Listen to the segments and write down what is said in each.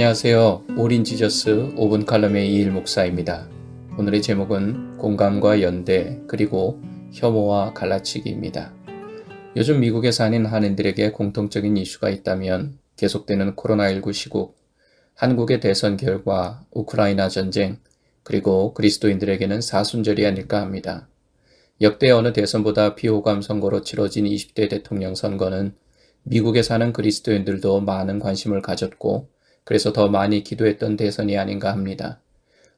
안녕하세요. 오린지저스 5분 칼럼의 이일 목사입니다. 오늘의 제목은 공감과 연대 그리고 혐오와 갈라치기입니다. 요즘 미국에 사는 한인들에게 공통적인 이슈가 있다면 계속되는 코로나19 시국, 한국의 대선 결과, 우크라이나 전쟁, 그리고 그리스도인들에게는 사순절이 아닐까 합니다. 역대 어느 대선보다 비호감 선거로 치러진 20대 대통령 선거는 미국에 사는 그리스도인들도 많은 관심을 가졌고 그래서 더 많이 기도했던 대선이 아닌가 합니다.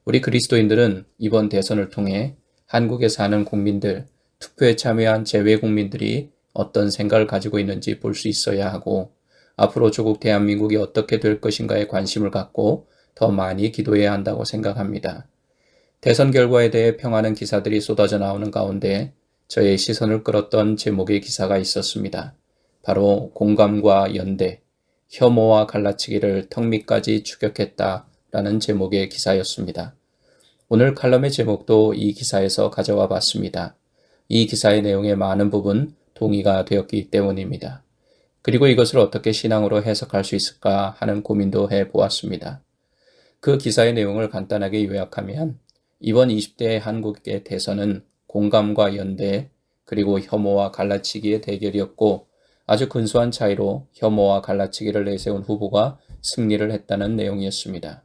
우리 그리스도인들은 이번 대선을 통해 한국에 사는 국민들, 투표에 참여한 재외 국민들이 어떤 생각을 가지고 있는지 볼 수 있어야 하고 앞으로 조국 대한민국이 어떻게 될 것인가에 관심을 갖고 더 많이 기도해야 한다고 생각합니다. 대선 결과에 대해 평하는 기사들이 쏟아져 나오는 가운데 저의 시선을 끌었던 제목의 기사가 있었습니다. 바로 공감과 연대, 혐오와 갈라치기를 턱밑까지 추격했다라는 제목의 기사였습니다. 오늘 칼럼의 제목도 이 기사에서 가져와 봤습니다. 이 기사의 내용의 많은 부분 동의가 되었기 때문입니다. 그리고 이것을 어떻게 신앙으로 해석할 수 있을까 하는 고민도 해보았습니다. 그 기사의 내용을 간단하게 요약하면 이번 20대 한국의 대선은 공감과 연대 그리고 혐오와 갈라치기의 대결이었고 아주 근소한 차이로 혐오와 갈라치기를 내세운 후보가 승리를 했다는 내용이었습니다.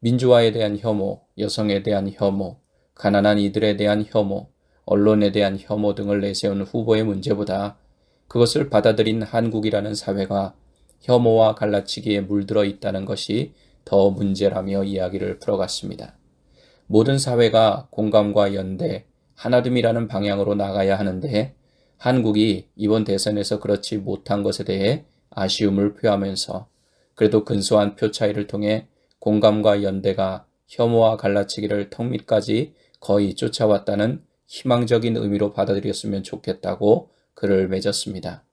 민주화에 대한 혐오, 여성에 대한 혐오, 가난한 이들에 대한 혐오, 언론에 대한 혐오 등을 내세운 후보의 문제보다 그것을 받아들인 한국이라는 사회가 혐오와 갈라치기에 물들어 있다는 것이 더 문제라며 이야기를 풀어갔습니다. 모든 사회가 공감과 연대, 하나됨이라는 방향으로 나가야 하는데 한국이 이번 대선에서 그렇지 못한 것에 대해 아쉬움을 표하면서 그래도 근소한 표 차이를 통해 공감과 연대가 혐오와 갈라치기를 턱밑까지 거의 쫓아왔다는 희망적인 의미로 받아들였으면 좋겠다고 글을 맺었습니다.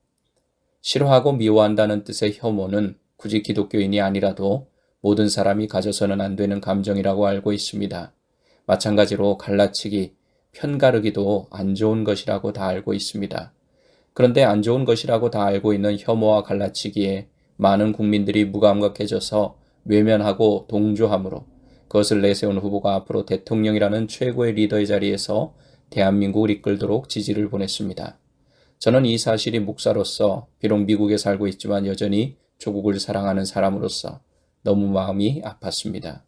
싫어하고 미워한다는 뜻의 혐오는 굳이 기독교인이 아니라도 모든 사람이 가져서는 안 되는 감정이라고 알고 있습니다. 마찬가지로 갈라치기, 편가르기도 안 좋은 것이라고 다 알고 있습니다. 그런데 안 좋은 것이라고 다 알고 있는 혐오와 갈라치기에 많은 국민들이 무감각해져서 외면하고 동조함으로 그것을 내세운 후보가 앞으로 대통령이라는 최고의 리더의 자리에서 대한민국을 이끌도록 지지를 보냈습니다. 저는 이 사실이 목사로서 비록 미국에 살고 있지만 여전히 조국을 사랑하는 사람으로서 너무 마음이 아팠습니다.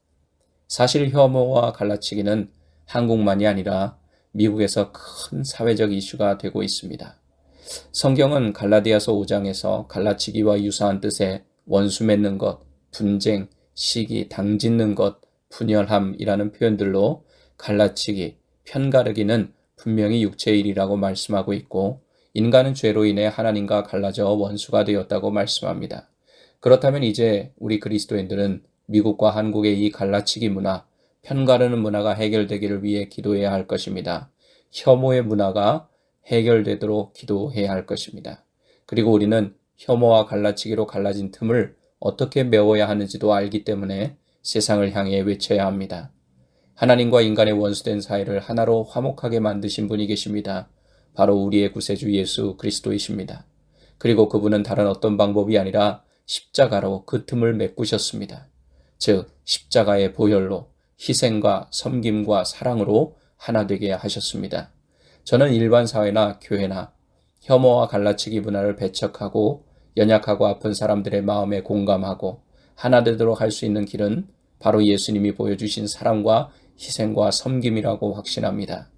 사실 혐오와 갈라치기는 한국만이 아니라 미국에서 큰 사회적 이슈가 되고 있습니다. 성경은 갈라디아서 5장에서 갈라치기와 유사한 뜻의 원수 맺는 것, 분쟁, 시기, 당짓는 것, 분열함이라는 표현들로 갈라치기, 편가르기는 분명히 육체의 일이라고 말씀하고 있고 인간은 죄로 인해 하나님과 갈라져 원수가 되었다고 말씀합니다. 그렇다면 이제 우리 그리스도인들은 미국과 한국의 이 갈라치기 문화, 편가르는 문화가 해결되기를 위해 기도해야 할 것입니다. 혐오의 문화가 해결되도록 기도해야 할 것입니다. 그리고 우리는 혐오와 갈라치기로 갈라진 틈을 어떻게 메워야 하는지도 알기 때문에 세상을 향해 외쳐야 합니다. 하나님과 인간의 원수된 사이를 하나로 화목하게 만드신 분이 계십니다. 바로 우리의 구세주 예수 그리스도이십니다. 그리고 그분은 다른 어떤 방법이 아니라 십자가로 그 틈을 메꾸셨습니다. 즉 십자가의 보혈로 희생과 섬김과 사랑으로 하나 되게 하셨습니다. 저는 일반 사회나 교회나 혐오와 갈라치기 문화를 배척하고 연약하고 아픈 사람들의 마음에 공감하고 하나 되도록 할 수 있는 길은 바로 예수님이 보여주신 사랑과 희생과 섬김이라고 확신합니다.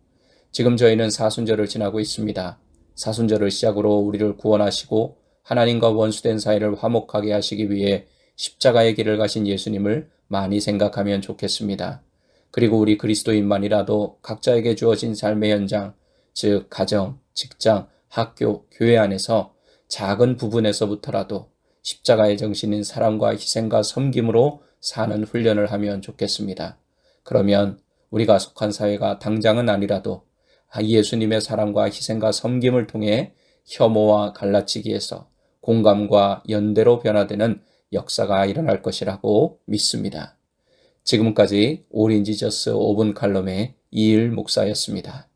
지금 저희는 사순절을 지나고 있습니다. 사순절을 시작으로 우리를 구원하시고 하나님과 원수된 사이를 화목하게 하시기 위해 십자가의 길을 가신 예수님을 많이 생각하면 좋겠습니다. 그리고 우리 그리스도인만이라도 각자에게 주어진 삶의 현장, 즉 가정, 직장, 학교, 교회 안에서 작은 부분에서부터라도 십자가의 정신인 사랑과 희생과 섬김으로 사는 훈련을 하면 좋겠습니다. 그러면 우리가 속한 사회가 당장은 아니라도 예수님의 사랑과 희생과 섬김을 통해 혐오와 갈라치기에서 공감과 연대로 변화되는 역사가 일어날 것이라고 믿습니다. 지금까지 오린지저스 5분 칼럼의 이일 목사였습니다.